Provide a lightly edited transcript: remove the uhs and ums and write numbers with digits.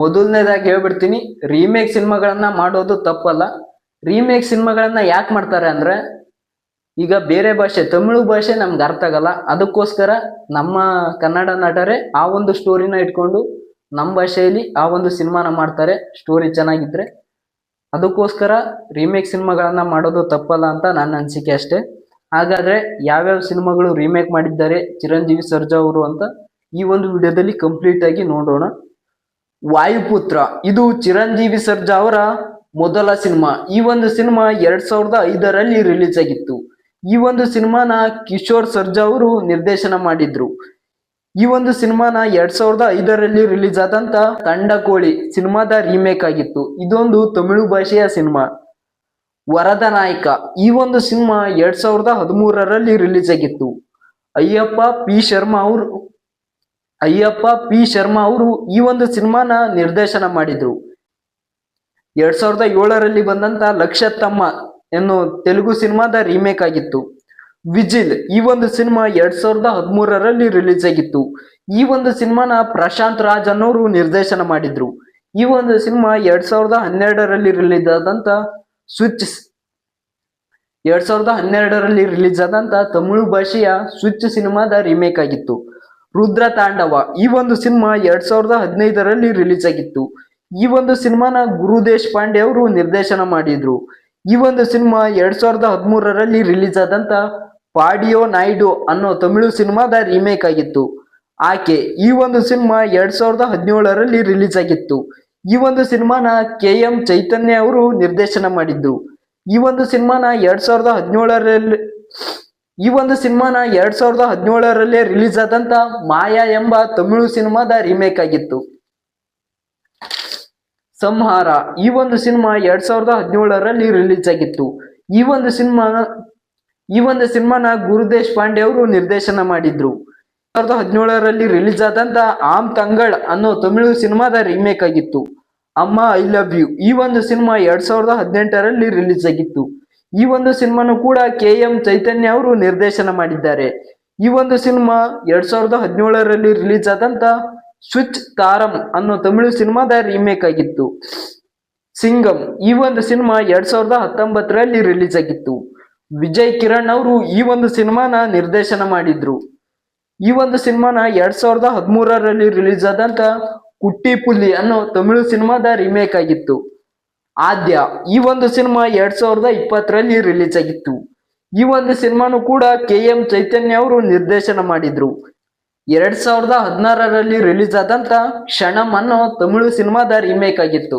ಮೊದಲನೇದಾಗಿ ಹೇಳ್ಬಿಡ್ತೀನಿ, ರೀಮೇಕ್ ಸಿನಿಮಾಗಳನ್ನ ಮಾಡೋದು ತಪ್ಪಲ್ಲ. ರೀಮೇಕ್ ಸಿನಿಮಾಗಳನ್ನ ಯಾಕೆ ಮಾಡ್ತಾರೆ ಅಂದ್ರೆ, ಈಗ ಬೇರೆ ಭಾಷೆ ತಮಿಳು ಭಾಷೆ ನಮ್ಗೆ ಅರ್ಥ ಆಗಲ್ಲ, ಅದಕ್ಕೋಸ್ಕರ ನಮ್ಮ ಕನ್ನಡ ನಟರೇ ಆ ಒಂದು ಸ್ಟೋರಿನ ಇಟ್ಕೊಂಡು ನಮ್ಮ ಭಾಷೆಯಲ್ಲಿ ಆ ಒಂದು ಸಿನಿಮಾನ ಮಾಡ್ತಾರೆ, ಸ್ಟೋರಿ ಚೆನ್ನಾಗಿದ್ರೆ. ಅದಕ್ಕೋಸ್ಕರ ರೀಮೇಕ್ ಸಿನಿಮಾಗಳನ್ನ ಮಾಡೋದು ತಪ್ಪಲ್ಲ ಅಂತ ನನ್ನ ಅನಿಸಿಕೆ ಅಷ್ಟೇ. ಹಾಗಾದ್ರೆ ಯಾವ್ಯಾವ ಸಿನಿಮಾಗಳು ರೀಮೇಕ್ ಮಾಡಿದ್ದಾರೆ ಚಿರಂಜೀವಿ ಸರ್ಜಾ ಅವರು ಅಂತ ಈ ಒಂದು ವಿಡಿಯೋದಲ್ಲಿ ಕಂಪ್ಲೀಟ್ ಆಗಿ ನೋಡೋಣ. ವಾಯುಪುತ್ರ ಇದು ಚಿರಂಜೀವಿ ಸರ್ಜಾ ಅವರ ಮೊದಲ ಸಿನಿಮಾ. ಈ ಒಂದು ಸಿನಿಮಾ 2005ರಲ್ಲಿ ರಿಲೀಸ್ ಆಗಿತ್ತು. ಈ ಒಂದು ಸಿನಿಮಾನ ಕಿಶೋರ್ ಸರ್ಜಾ ಅವರು ನಿರ್ದೇಶನ ಮಾಡಿದ್ರು. ಈ ಒಂದು ಸಿನಿಮಾನ 2005ರಲ್ಲಿ ರಿಲೀಸ್ ಆದಂತ ತಂಡಕೋಳಿ ಸಿನಿಮಾದ ರೀಮೇಕ್ ಆಗಿತ್ತು. ಇದೊಂದು ತಮಿಳು ಭಾಷೆಯ ಸಿನಿಮಾ. ವರದ ನಾಯಕ ಈ ಒಂದು ಸಿನಿಮಾ 2013ರಲ್ಲಿ ರಿಲೀಸ್ ಆಗಿತ್ತು. ಅಯ್ಯಪ್ಪ ಪಿ ಶರ್ಮಾ ಅವರು ಈ ಒಂದು ಸಿನಿಮಾನ ನಿರ್ದೇಶನ ಮಾಡಿದ್ರು. 2007ರಲ್ಲಿ ಬಂದಂತ ಲಕ್ಷತಮ್ಮ ಎನ್ನು ತೆಲುಗು ಸಿನಿಮಾದ ರೀಮೇಕ್ ಆಗಿತ್ತು. ವಿಜಿಲ್ ಈ ಒಂದು ಸಿನಿಮಾ 2013ರಲ್ಲಿ ರಿಲೀಸ್ ಆಗಿತ್ತು. ಈ ಒಂದು ಸಿನಿಮಾನ ಪ್ರಶಾಂತ್ ರಾಜ್ ಅನ್ನೋರು ನಿರ್ದೇಶನ ಮಾಡಿದ್ರು. ಈ ಒಂದು ಸಿನಿಮಾ 2012ರಲ್ಲಿ ರಿಲೀಸ್ ಆದಂತ 2012ರಲ್ಲಿ ರಿಲೀಸ್ ಆದಂತ ತಮಿಳು ಭಾಷೆಯ ಸ್ವಿಚ್ ಸಿನಿಮಾದ ರೀಮೇಕ್ ಆಗಿತ್ತು. ರುದ್ರ ತಾಂಡವ ಈ ಒಂದು ಸಿನಿಮಾ 2015ರಲ್ಲಿ ರಿಲೀಸ್ ಆಗಿತ್ತು. ಈ ಒಂದು ಸಿನಿಮಾನ ಗುರು ದೇಶಪಾಂಡೆ ಅವರು ನಿರ್ದೇಶನ ಮಾಡಿದ್ರು. ಈ ಒಂದು ಸಿನಿಮಾ 2013ರಲ್ಲಿ ರಿಲೀಸ್ ಆದಂತ ಪಾಡಿಯೋ ನಾಯ್ಡು ಅನ್ನೋ ತಮಿಳು ಸಿನಿಮಾದ ರೀಮೇಕ್ ಆಗಿತ್ತು. ಆಕೆ ಈ ಒಂದು ಸಿನಿಮಾ 2017ರಲ್ಲಿ ರಿಲೀಸ್ ಆಗಿತ್ತು. ಈ ಒಂದು ಸಿನಿಮಾನ KM ಚೈತನ್ಯ ಅವರು ನಿರ್ದೇಶನ ಮಾಡಿದ್ರು. ಈ ಒಂದು ಸಿನಿಮಾನ 2017ರಲ್ಲೇ ರಿಲೀಸ್ ಆದಂತ ಮಾಯಾ ಎಂಬ ತಮಿಳು ಸಿನಿಮಾದ ರೀಮೇಕ್ ಆಗಿತ್ತು. ಸಂಹಾರ ಈ ಒಂದು ಸಿನಿಮಾ 2017ರಲ್ಲಿ ರಿಲೀಸ್ ಆಗಿತ್ತು. ಈ ಒಂದು ಸಿನಿಮಾನ ಗುರುದೇಶ್ ಪಾಂಡೆ ಅವರು ನಿರ್ದೇಶನ ಮಾಡಿದ್ರು. 2017ರಲ್ಲಿ ರಿಲೀಸ್ ಆದಂತ ಆಮ್ ತಂಗಳ್ ಅನ್ನೋ ತಮಿಳು ಸಿನಿಮಾದ ರೀಮೇಕ್ ಆಗಿತ್ತು. ಅಮ್ಮ ಐ ಲವ್ ಯು ಈ ಒಂದು ಸಿನಿಮಾ 2018ರಲ್ಲಿ ರಿಲೀಸ್ ಆಗಿತ್ತು. ಈ ಒಂದು ಸಿನಿಮಾನು ಕೂಡ KM ಚೈತನ್ಯ ಅವರು ನಿರ್ದೇಶನ ಮಾಡಿದ್ದಾರೆ. ಈ ಒಂದು ಸಿನಿಮಾ 2017ರಲ್ಲಿ ರಿಲೀಸ್ ಆದಂತ ಸ್ವಿಚ್ ತಾರಂ ಅನ್ನೋ ತಮಿಳು ಸಿನಿಮಾದ ರೀಮೇಕ್ ಆಗಿತ್ತು. ಸಿಂಗಂ ಈ ಒಂದು ಸಿನಿಮಾ 2019ರಲ್ಲಿ ರಿಲೀಸ್ ಆಗಿತ್ತು. ವಿಜಯ್ ಕಿರಣ್ ಅವರು ಈ ಒಂದು ಸಿನಿಮಾನ ನಿರ್ದೇಶನ ಮಾಡಿದ್ರು. ಈ ಒಂದು ಸಿನಿಮಾನ 2013ರಲ್ಲಿ ರಿಲೀಸ್ ಆದಂತ ಕುಟ್ಟಿ ಪುಲ್ಲಿ ಅನ್ನೋ ತಮಿಳು ಸಿನಿಮಾದ ರೀಮೇಕ್ ಆಗಿತ್ತು. ಆದ್ಯ ಈ ಒಂದು ಸಿನಿಮಾ 2020ರಲ್ಲಿ ರಿಲೀಸ್ ಆಗಿತ್ತು. ಈ ಒಂದು ಸಿನಿಮಾನು ಕೂಡ KM ಚೈತನ್ಯ ಅವರು ನಿರ್ದೇಶನ ಮಾಡಿದ್ರು. 2016ರಲ್ಲಿ ರಿಲೀಸ್ ಆದಂತ ಕ್ಷಣಂ ಅನ್ನೋ ತಮಿಳು ಸಿನಿಮಾದ ರೀಮೇಕ್ ಆಗಿತ್ತು.